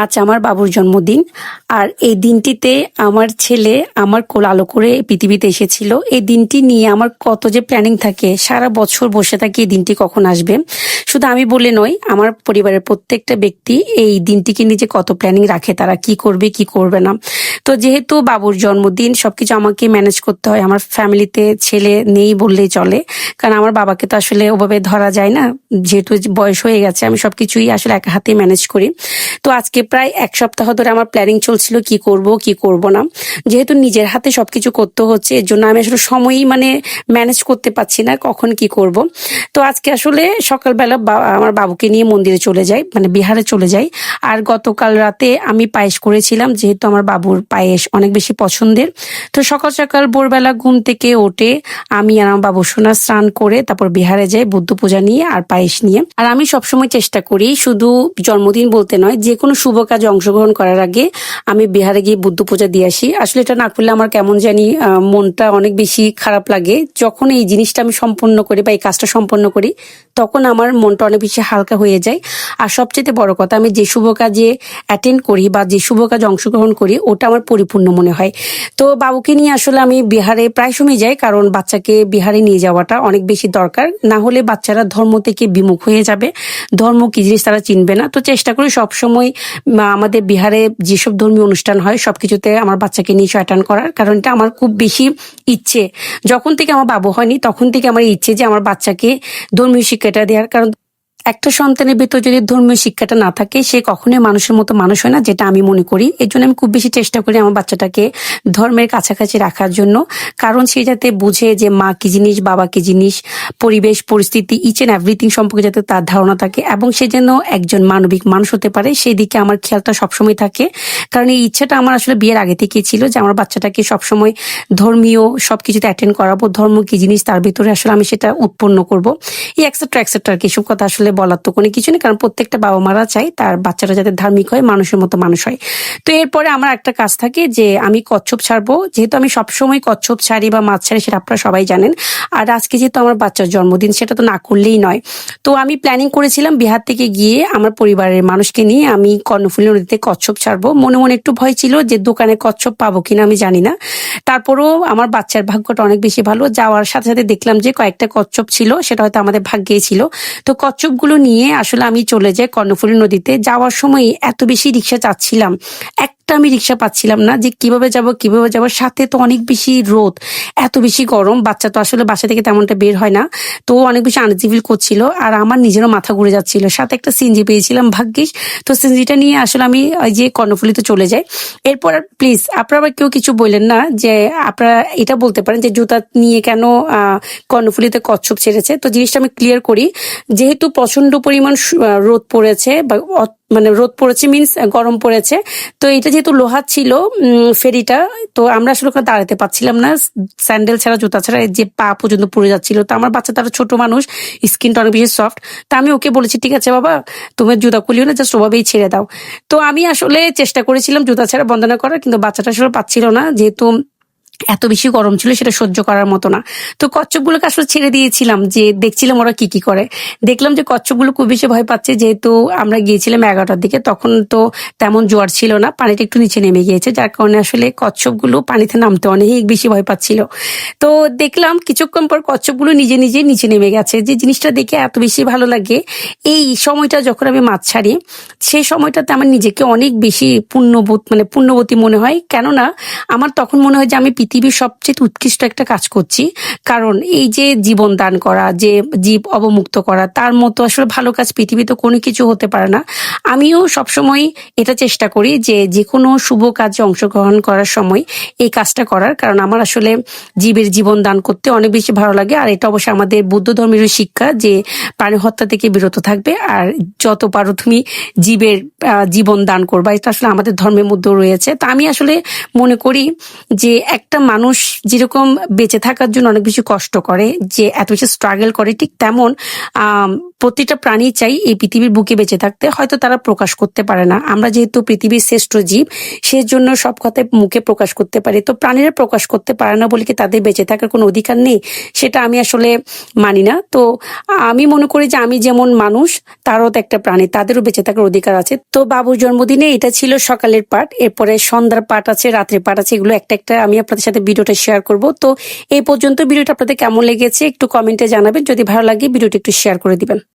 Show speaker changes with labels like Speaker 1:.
Speaker 1: আজ আমার বাবুর জন্মদিন। আর এই দিনটিতে আমার ছেলে আমার কোল আলো করে পৃথিবীতে এসেছিল। এই দিনটি নিয়ে আমার কত যে প্ল্যানিং থাকে, সারা বছর বসে থাকি এই দিনটি কখন আসবে। শুধু আমি বলে নয়, আমার পরিবারের প্রত্যেকটা ব্যক্তি এই দিনটিকে নিজে কত প্ল্যানিং রাখে, তারা কি করবে কি করবে না। তো যেহেতু বাবুর জন্মদিন, সবকিছু আমাকে ম্যানেজ করতে হয়। আমার ফ্যামিলিতে ছেলে নেই বললেই চলে, কারণ আমার বাবাকে তো আসলে ওভাবে ধরা যায় না। যেহেতু বয়স হয়ে গেছে, আমি সবকিছুই আসলে একা হাতে ম্যানেজ করি। তো আজকে প্রায় এক সপ্তাহ ধরে আমার প্ল্যানিং চলছিল কি করব কি করব না। যেহেতু নিজের হাতে সবকিছু করতে হচ্ছে, এর জন্য আমি আসলে সময়ই ম্যানেজ করতে পারছি না কখন কি করব। তো আজকে আসলে সকালবেলা আমার বাবুকে নিয়ে মন্দিরে চলে যাই, বিহারে চলে যাই। আর গতকাল রাতে আমি পায়েস করেছিলাম, যেহেতু আমার বাবুর পায়েস অনেক বেশি পছন্দের। তো সকাল সকাল ভোরবেলা ঘুম থেকে উঠে আমি আর আমার বাবু সোনা স্নান করে তারপর বিহারে যাই বুদ্ধ পূজা নিয়ে আর পায়েস নিয়ে। আর আমি সবসময় চেষ্টা করি, শুধু জন্মদিন বলতে নয়, যে কোনো শুভ কাজে অংশগ্রহণ করার আগে আমি বিহারে গিয়ে বুদ্ধ পূজা দিয়ে আসি। আসলে এটা না করলে আমার কেমন জানি মনটা অনেক বেশি খারাপ লাগে। যখন এই জিনিসটা আমি সম্পন্ন করি বা এই কাজটা সম্পন্ন করি, তখন আমার মনটা অনেক বেশি হালকা হয়ে যায়। আর সবচেয়ে বড় কথা, আমি যে শুভ কাজে অ্যাটেন্ড করি বা যে শুভ কাজে অংশগ্রহণ করি, ওটা আমার পরিপূর্ণ মনে হয়। তো বাবুকে নিয়ে আসলে আমি বিহারে প্রায় সময় যাই, কারণ বাচ্চাকে বিহারে নিয়ে যাওয়াটা অনেক বেশি দরকার। না হলে বাচ্চারা ধর্ম থেকে বিমুখ হয়ে যাবে, ধর্ম কি জিনিস তারা চিনবে না। তো চেষ্টা করি সবসময় আমাদের বিহারে যেসব ধর্মীয় অনুষ্ঠান হয় সবকিছুতে আমার বাচ্চাকে নিয়ে অ্যাটেন্ড করার, কারণ এটা আমার খুব বেশি ইচ্ছে। যখন থেকে আমার বাবু হয়নি তখন থেকে আমার ইচ্ছে যে আমার বাচ্চাকে ধর্মীয় শিক্ষাটা দেওয়ার। কারণ একটা সন্তানের ভিতর যদি ধর্মীয় শিক্ষাটা না থাকে, সে কখনোই মানুষের মতো মানুষ হয় না, যেটা আমি মনে করি। এর জন্য আমি খুব বেশি চেষ্টা করি আমার বাচ্চাটাকে ধর্মের কাছাকাছি রাখার জন্য, কারণ সে যাতে বুঝে যে মা কি জিনিস, বাবা কি জিনিস, পরিবেশ পরিস্থিতি ইচ এন্ড এভরিথিং সম্পর্কে যাতে তার ধারণা থাকে, এবং সে যেন একজন মানবিক মানুষ হতে পারে, সেই দিকে আমার খেয়ালটা সবসময় থাকে। কারণ এই ইচ্ছাটা আমার আসলে বিয়ের আগে থেকেই ছিল যে আমার বাচ্চাটাকে সবসময় ধর্মীয় সবকিছুতে অ্যাটেন্ড করাবো, ধর্ম কি জিনিস তার ভিতরে আসলে আমি সেটা উৎপন্ন করব। এই এক্সেট্রা এক্সেট্রা আর কি, সব কথা আসলে বলার তো কোনো কিছু নেই, কারণ প্রত্যেকটা বাবা মারা চায় তার বাচ্চারা যাতে ধার্মিক হয়, মানুষের মতো মানুষ হয়। তো এরপরে আমার একটা কাজ থাকে যে আমি কচ্ছপ ছাড়বো। যেহেতু আমি সবসময় কচ্ছপ ছাড়ি বা মাছ ছাড়ি, সেটা আপনারা সবাই জানেন। আর আজকে যেহেতু আমার বাচ্চার জন্মদিন, সেটা তো না করলেই নয়। তো আমি প্ল্যানিং করেছিলাম বিহার থেকে গিয়ে আমার পরিবারের মানুষকে নিয়ে আমি কর্ণফুলী নদীতে কচ্ছপ ছাড়বো। মনে মনে একটু ভয় ছিল যে দোকানে কচ্ছপ পাবো কিনা আমি জানি না। তারপরেও আমার বাচ্চার ভাগ্যটা অনেক বেশি ভালো, যাওয়ার সাথে সাথে দেখলাম যে কয়েকটা কচ্ছপ ছিল, সেটা হয়তো আমাদের ভাগ্যেই ছিল। তো কচ্ছপগুলো নিয়ে আসলে আমি চলে যাই কর্ণফুলী নদীতে। যাওয়ার সময় এত বেশি রিক্সা চাচ্ছিলাম, একটা আমি রিক্সা পাচ্ছিলাম না যে কিভাবে যাব। সাথে তো অনেক বেশি রোদ, এত বেশি গরম, বাচ্চা তো আসলে বাসা থেকে তেমনটা বের হয় না, তো অনেক বেশি আনইজি ফিল করছিল। আর আমার নিজেরও মাথা ঘুরে যাচ্ছিল। সাথে একটা সিএনজি পেয়েছিলাম ভাগ্যিস। তো সিএনজিটা নিয়ে আসলে আমি ওই যে কর্ণফুলীতে চলে যাই। এরপর প্লিজ আপনারা আবার কেউ কিছু বললেন না, যে আপনারা এটা বলতে পারেন যে জুতা নিয়ে কেন কর্ণফুলীতে কচ্ছপ ছেড়েছে। তো জিনিসটা আমি ক্লিয়ার করি। যেহেতু প্রচন্ড পরিমাণ রোদ পড়েছে, বা রোদ পড়েছে মিন্স গরম পড়েছে, তো এটা যেহেতু লোহার ছিল ফেরিটা, তো আমরা আসলে ওখানে দাঁড়াতে পারছিলাম না, স্যান্ডেল ছাড়া জুতা ছাড়া, যে পা পর্যন্ত পড়ে যাচ্ছিল। তো আমার বাচ্চা তারা ছোট মানুষ, স্কিনটা অনেক বেশি সফট। তা আমি ওকে বলেছি, ঠিক আছে বাবা, তুমি জুতা খুলিও না, জাস্ট ওভাবেই ছেড়ে দাও। তো আমি আসলে চেষ্টা করেছিলাম জুতা ছাড়া বন্দনা করার, কিন্তু বাচ্চাটা আসলে পাচ্ছিল না, যেহেতু এত বেশি গরম ছিল, সেটা সহ্য করার মতো না। তো কচ্ছপগুলোকে আসলে ছেড়ে দিয়েছিলাম, যে দেখছিলাম ওরা কি করে। দেখলাম যে কচ্ছপগুলো খুব বেশি ভয় পাচ্ছে, যেহেতু আমরা গিয়েছিলাম 11টার দিকে, তখন তো তেমন জোয়ার ছিল না, পানিটা একটু নিচে নেমে গিয়েছে, যার কারণে আসলে কচ্ছপগুলো পানিতে নামতে অনেক বেশি ভয় পাচ্ছিল। তো দেখলাম কিছুক্ষণ পর কচ্ছপগুলো নিজে নিজে নিচে নেমে গেছে। যে জিনিসটা দেখে এত বেশি ভালো লাগে, এই সময়টা যখন আমি মাছ ছাড়ি, সেই সময়টাতে আমার নিজেকে অনেক বেশি পুণ্যবতী মনে হয়। কেননা আমার তখন মনে হয় যে আমি পৃথিবীর সবচেয়ে উৎকৃষ্ট একটা কাজ করছি। কারণ এই যে জীবন দান করা, যে জীব অবমুক্ত করা, তার মতো আসলে ভালো কাজ পৃথিবীতে কোনো কিছু হতে পারে না। আমিও সবসময় এটা চেষ্টা করি যে যে কোনো শুভ কাজে অংশগ্রহণ করার সময় এই কাজটা করার, কারণ আমার আসলে জীবের জীবন দান করতে অনেক বেশি ভালো লাগে। আর এটা অবশ্যই আমাদের বৌদ্ধ ধর্মের শিক্ষা যে প্রাণী হত্যা থেকে বিরত থাকবে, আর যত পারো তুমি জীবের জীবন দান করবা, এটা আসলে আমাদের ধর্মের মধ্যেও রয়েছে। তা আমি আসলে মনে করি যে একটা একটা মানুষ যেরকম বেঁচে থাকার জন্য অনেক বেশি কষ্ট করে, যে এত বেশি স্ট্রাগল করে, ঠিক তেমন প্রতিটা প্রাণী চাই এই পৃথিবীর বুকে বেঁচে থাকতে। হয়তো তারা প্রকাশ করতে পারে না, আমরা যেহেতু পৃথিবীর শ্রেষ্ঠ জীব সেজন্য সব কথায় মুখে প্রকাশ করতে পারি। তো প্রাণীরা প্রকাশ করতে পারে না বলে কি তাদের বেঁচে থাকার কোনো অধিকার নেই? সেটা আমি আসলে মানি না। তো আমি মনে করি যে আমি যেমন মানুষ, তারও তো একটা প্রাণী, তাদেরও বেঁচে থাকার অধিকার আছে। তো বাবুর জন্মদিনে এটা ছিল সকালের পার্ট, এরপরে সন্ধ্যার পার্ট আছে, রাত্রের পার্ট আছে, এগুলো একটা একটা আমি আপনাদের সাথে ভিডিওটা শেয়ার করব। তো এই পর্যন্ত ভিডিওটা আপনাদের কেমন লেগেছে একটু কমেন্টে জানাবেন, যদি ভালো লাগে ভিডিওটা একটু শেয়ার করে দিবেন।